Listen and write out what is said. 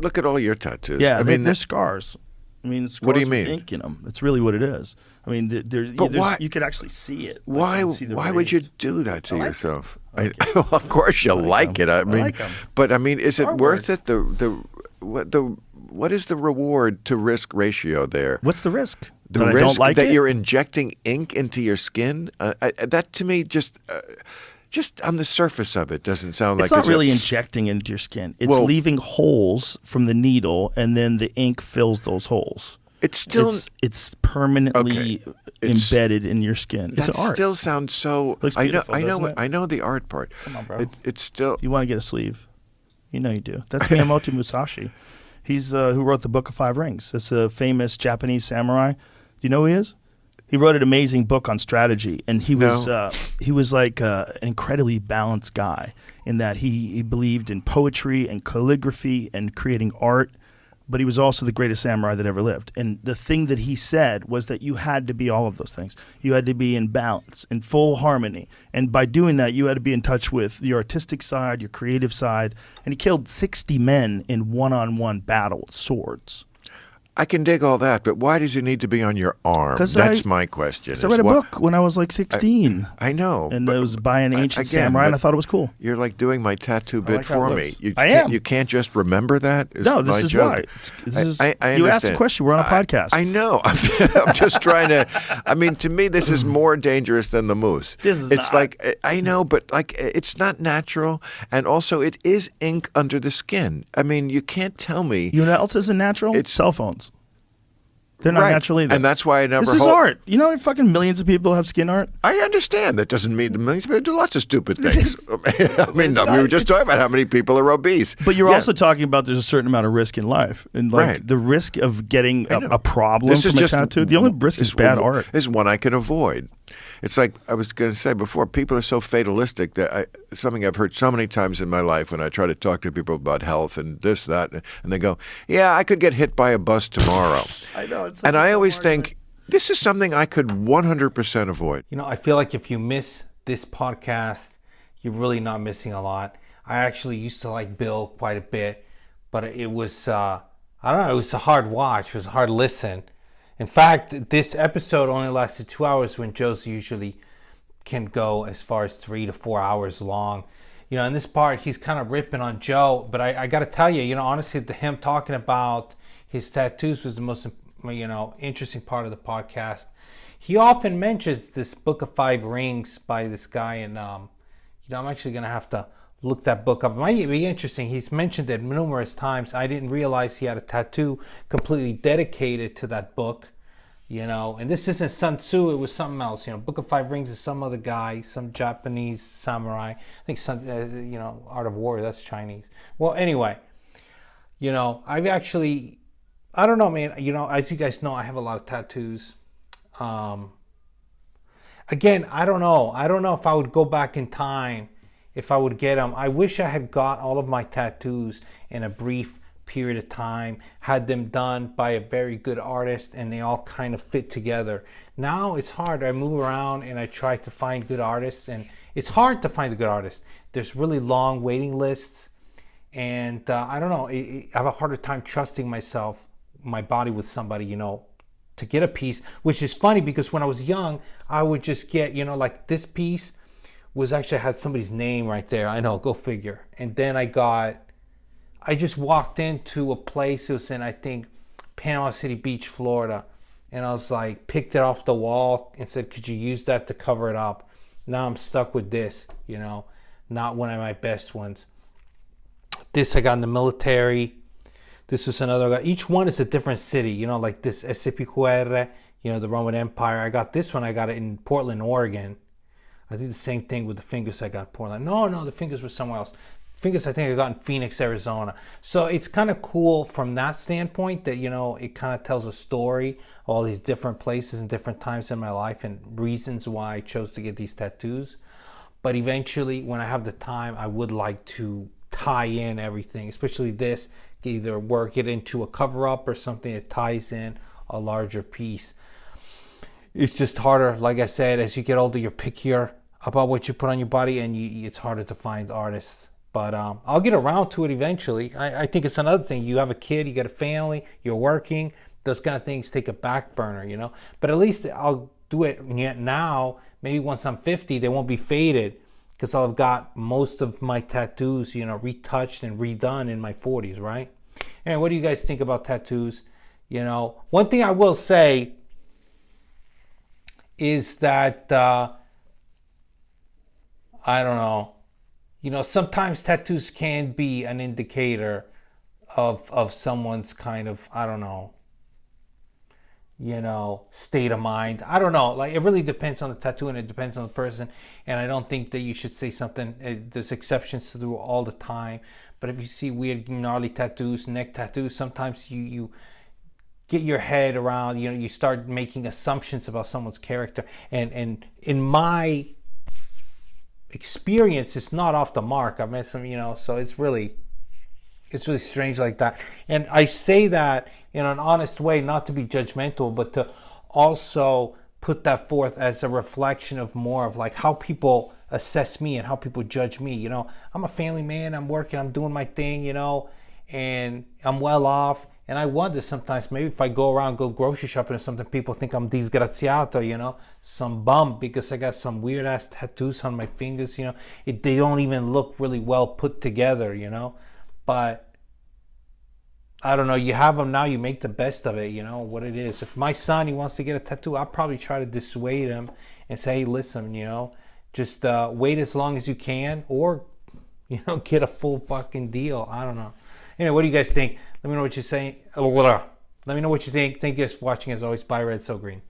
look at all your tattoos. Yeah, I mean, they're scars. I mean, scars what do you with mean? ink in them. It's really what it is. I mean, you could actually see it. Why would you do that to yourself? Well, of course you like it. I mean, but I mean, is it worth it? What is the reward to risk ratio there? What's the risk? The risk that you're injecting ink into your skin? That to me just on the surface of it doesn't sound like it's not really injecting into your skin. It's leaving holes from the needle, and then the ink fills those holes. It's still it's permanently embedded in your skin. It's an art. Still sounds so. Looks beautiful, I know the art part. Come on, bro. It's still. You want to get a sleeve? You know you do. That's Miyamoto Musashi. He's who wrote the Book of Five Rings. It's a famous Japanese samurai. Do you know who he is? He wrote an amazing book on strategy, and he was like an incredibly balanced guy in that he believed in poetry and calligraphy and creating art, but he was also the greatest samurai that ever lived. And the thing that he said was that you had to be all of those things. You had to be in balance, in full harmony, and by doing that, you had to be in touch with your artistic side, your creative side. And he killed 60 men in one-on-one battle with swords. I can dig all that, but why does it need to be on your arm? That's my question. I read a book when I was like 16. I know. And it was by an ancient samurai, and I thought it was cool. You're like doing my tattoo bit for me. I am. You can't just remember that? No, this is why. You asked a question. We're on a podcast. I know. I'm just trying to. I mean, to me, this is more dangerous than the moose. It's like, I know, but like, it's not natural. And also, it is ink under the skin. I mean, you can't tell me. You know what else isn't natural? It's cell phones. They're not natural either. And that's why I never This is art. You know fucking millions of people have skin art? I understand. That doesn't mean the millions of people do lots of stupid things. I mean, we were just talking about how many people are obese. But you're also talking about there's a certain amount of risk in life. And like the risk of getting a problem from a tattoo, the only risk is bad art. Is one I can avoid. It's like I was going to say before, people are so fatalistic that something I've heard so many times in my life when I try to talk to people about health and this, that, and they go, yeah, I could get hit by a bus tomorrow. I know. And I always think, this is something I could 100% avoid. You know, I feel like if you miss this podcast, you're really not missing a lot. I actually used to like Bill quite a bit, but it was, I don't know, it was a hard watch. It was a hard listen. In fact, this episode only lasted 2 hours when Joe's usually can go as far as 3 to 4 hours long. You know, in this part, he's kind of ripping on Joe. But I got to tell you, honestly, him talking about his tattoos was the most, interesting part of the podcast. He often mentions this Book of Five Rings by this guy. And, I'm actually going to have to look that book up. It might be interesting. He's mentioned it numerous times. I didn't realize he had a tattoo completely dedicated to that book, and this isn't Sun Tzu, it was something else. Book of Five Rings is some other guy, some Japanese samurai. I think Art of War, that's Chinese. Well, anyway, I've actually, I don't know, man. As you guys know, I have a lot of tattoos. Again, I don't know if I would go back in time, if I would get them. I wish I had got all of my tattoos in a brief period of time, had them done by a very good artist, and they all kind of fit together. Now it's hard. I move around and I try to find good artists, and it's hard to find a good artist. There's really long waiting lists, and I don't know. I have a harder time trusting my body with somebody, to get a piece, which is funny because when I was young, I would just get, like this piece was actually had somebody's name right there. I know, go figure. And then I just walked into a place, it was in, I think, Panama City Beach, Florida. And I was like, picked it off the wall and said, could you use that to cover it up? Now I'm stuck with this, not one of my best ones. This I got in the military. This was another guy. Each one is a different city, like this SCPQR, the Roman Empire. I got this one, I got it in Portland, Oregon. I did the same thing with the fingers I got in Portland. No, the fingers were somewhere else. Fingers I think I got in Phoenix, Arizona. So it's kind of cool from that standpoint that, it kind of tells a story of all these different places and different times in my life and reasons why I chose to get these tattoos. But eventually, when I have the time, I would like to tie in everything, especially this, either work it into a cover-up or something that ties in a larger piece. It's just harder. Like I said, as you get older, you're pickier about what you put on your body, and it's harder to find artists But I'll get around to it eventually. I think it's another thing. You have a kid, you got a family, you're working. Those kind of things take a back burner, you know. But at least I'll do it now. Maybe once I'm 50, they won't be faded because I'll have got most of my tattoos, you know, retouched and redone in my 40s, right? And what do you guys think about tattoos? You know, one thing I will say is that, I don't know, you know, sometimes tattoos can be an indicator of someone's kind of, I don't know, you know, state of mind. I don't know. Like, it really depends on the tattoo and it depends on the person. And I don't think that you should say something. There's exceptions to the rule all the time. But if you see weird, gnarly tattoos, neck tattoos, sometimes you get your head around, you know, you start making assumptions about someone's character. And in my experience, it's not off the mark. I've met some, you know, so it's really strange like that. And I say that in an honest way, not to be judgmental, but to also put that forth as a reflection of more of like how people assess me and how people judge me. You know, I'm a family man, I'm working, I'm doing my thing, you know, and I'm well off. And I wonder sometimes maybe if I go around, go grocery shopping or something, people think I'm disgraziato, you know, some bum because I got some weird ass tattoos on my fingers, you know. They don't even look really well put together, you know. But I don't know, you have them now, you make the best of it, you know, what it is. If my son, he wants to get a tattoo, I'll probably try to dissuade him and say, hey, listen, you know, just wait as long as you can or, you know, get a full fucking deal. I don't know. Anyway, what do you guys think? Let me know what you're saying. Let me know what you think. Thank you guys for watching. As always, bye, Red So Green.